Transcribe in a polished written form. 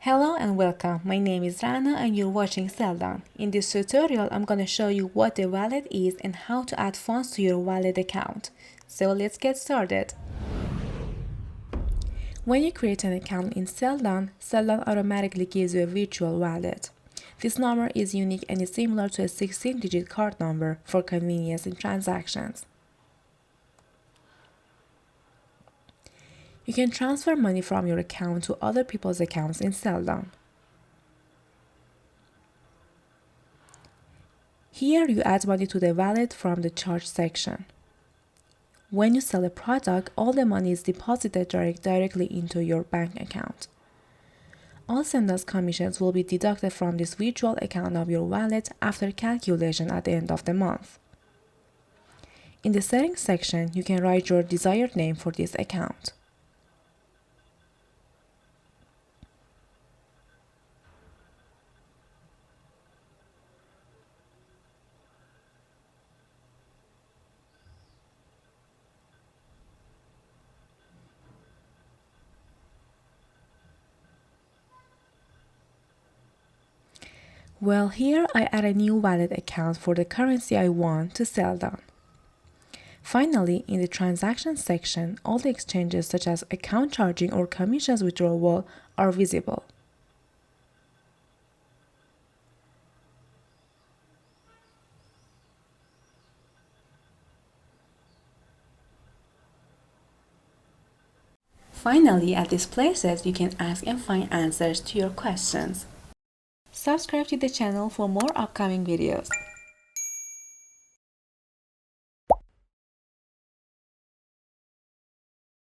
Hello and welcome, my name is Rana and you're watching Selldone. In this tutorial, I'm going to show you what a wallet is and how to add funds to your wallet account. So let's get started. When you create an account in Selldone, Selldone automatically gives you a virtual wallet. This number is unique and is similar to a 16-digit card number for convenience in transactions. You can transfer money from your account to other people's accounts in Selldone. Here you add money to the wallet from the charge section. When you sell a product, all the money is deposited directly into your bank account. All Seldone's commissions will be deducted from this virtual account of your wallet after calculation at the end of the month. In the settings section, you can write your desired name for this account. Well, here I add a new wallet account for the currency I want to Selldone. Finally, in the transaction section, all the exchanges such as account charging or commissions withdrawal are visible. Finally, at these places, you can ask and find answers to your questions. Subscribe to the channel for more upcoming videos.